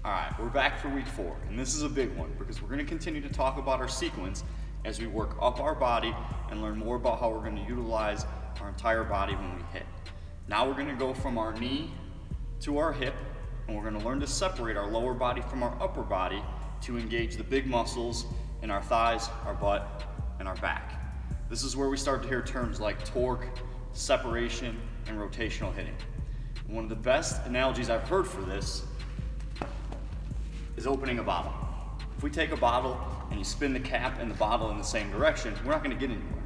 All right, we're back for week 4, and this is a big one because we're going to continue to talk about our sequence as we work up our body and learn more about how we're going to utilize our entire body when we hit. Now we're going to go from our knee to our hip, and we're going to learn to separate our lower body from our upper body to engage the big muscles in our thighs, our butt, and our back. This is where we start to hear terms like torque, separation, and rotational hitting. And one of the best analogies I've heard for this is opening a bottle. If we take a bottle and you spin the cap and the bottle in the same direction, we're not going to get anywhere.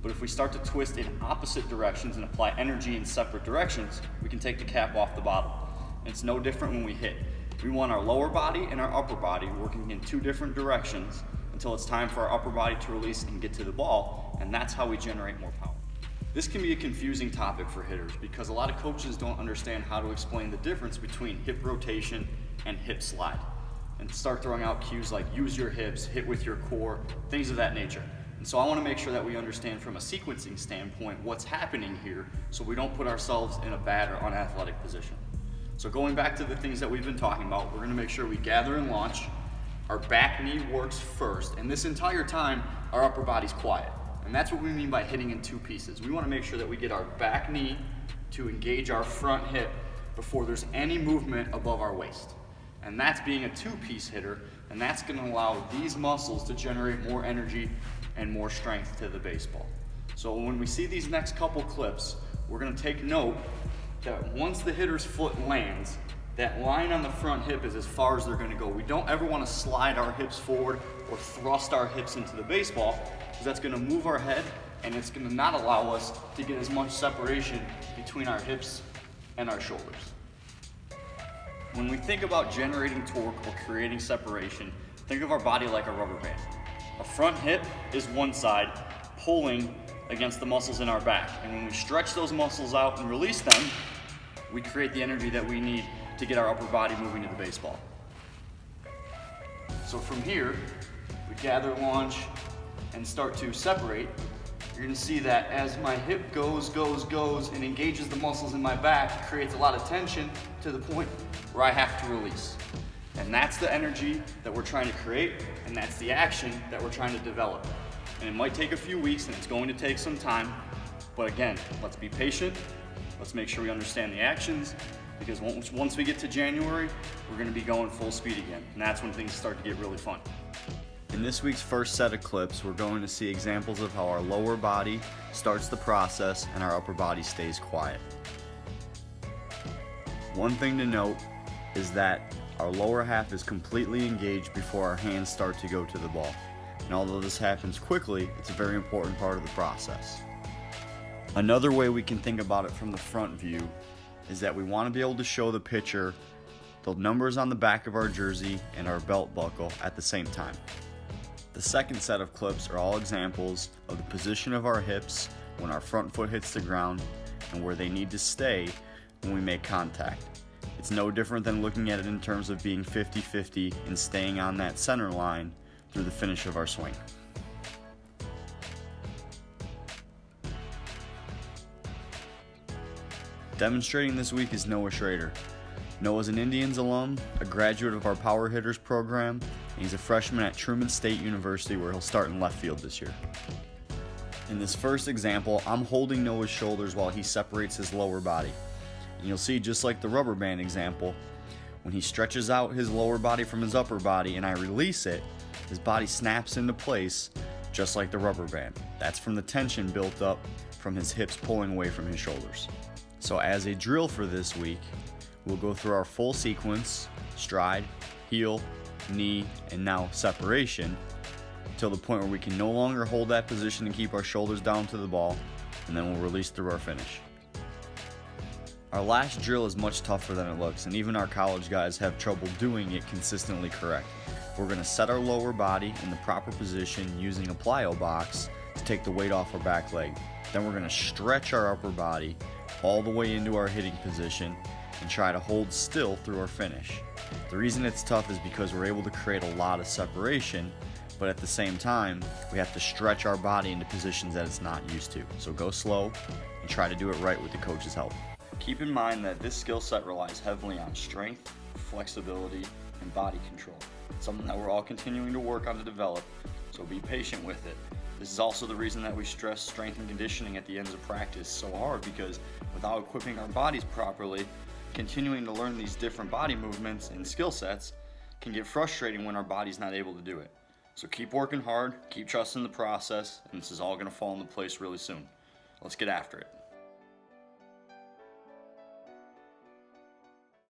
But if we start to twist in opposite directions and apply energy in separate directions, we can take the cap off the bottle. And it's no different when we hit. We want our lower body and our upper body working in 2 different directions until it's time for our upper body to release and get to the ball, and that's how we generate more power. This can be a confusing topic for hitters because a lot of coaches don't understand how to explain the difference between hip rotation and hip slide, and start throwing out cues like use your hips, hit with your core, things of that nature. And so I want to make sure that we understand from a sequencing standpoint what's happening here so we don't put ourselves in a bad or unathletic position. So going back to the things that we've been talking about, we're going to make sure we gather and launch. Our back knee works first, and this entire time our upper body's quiet. And that's what we mean by hitting in 2 pieces. We want to make sure that we get our back knee to engage our front hip before there's any movement above our waist. And that's being a 2-piece hitter, and that's going to allow these muscles to generate more energy and more strength to the baseball. So when we see these next couple clips, we're going to take note that once the hitter's foot lands, that line on the front hip is as far as they're going to go. We don't ever want to slide our hips forward or thrust our hips into the baseball because that's going to move our head and it's going to not allow us to get as much separation between our hips and our shoulders. When we think about generating torque or creating separation, think of our body like a rubber band. Our front hip is one side pulling against the muscles in our back, and when we stretch those muscles out and release them, we create the energy that we need to get our upper body moving to the baseball. So from here, we gather, launch, and start to separate. You're going to see that as my hip goes, and engages the muscles in my back, it creates a lot of tension to the point where I have to release. And that's the energy that we're trying to create, and that's the action that we're trying to develop. And it might take a few weeks, and it's going to take some time, but again, let's be patient. Let's make sure we understand the actions, because once we get to January, we're going to be going full speed again, and that's when things start to get really fun. In this week's first set of clips, we're going to see examples of how our lower body starts the process and our upper body stays quiet. One thing to note is that our lower half is completely engaged before our hands start to go to the ball. And although this happens quickly, it's a very important part of the process. Another way we can think about it from the front view is that we want to be able to show the pitcher the numbers on the back of our jersey and our belt buckle at the same time. The second set of clips are all examples of the position of our hips when our front foot hits the ground and where they need to stay when we make contact. It's no different than looking at it in terms of being 50-50 and staying on that center line through the finish of our swing. Demonstrating this week is Noah Schrader. Noah's an Indians alum, a graduate of our Power Hitters program, and he's a freshman at Truman State University where he'll start in left field this year. In this first example, I'm holding Noah's shoulders while he separates his lower body. And you'll see, just like the rubber band example, when he stretches out his lower body from his upper body and I release it, his body snaps into place just like the rubber band. That's from the tension built up from his hips pulling away from his shoulders. So as a drill for this week, we'll go through our full sequence, stride, heel, knee, and now separation, till the point where we can no longer hold that position and keep our shoulders down to the ball, and then we'll release through our finish. Our last drill is much tougher than it looks, and even our college guys have trouble doing it consistently correct. We're going to set our lower body in the proper position using a plyo box to take the weight off our back leg. Then we're going to stretch our upper body all the way into our hitting position and try to hold still through our finish. The reason it's tough is because we're able to create a lot of separation, but at the same time, we have to stretch our body into positions that it's not used to. So go slow and try to do it right with the coach's help. Keep in mind that this skill set relies heavily on strength, flexibility and body control. It's something that we're all continuing to work on to develop, so be patient with it. This is also the reason that we stress strength and conditioning at the ends of practice so hard, because without equipping our bodies properly, continuing to learn these different body movements and skill sets can get frustrating when our body's not able to do it. So keep working hard, keep trusting the process, and this is all going to fall into place really soon. Let's get after it.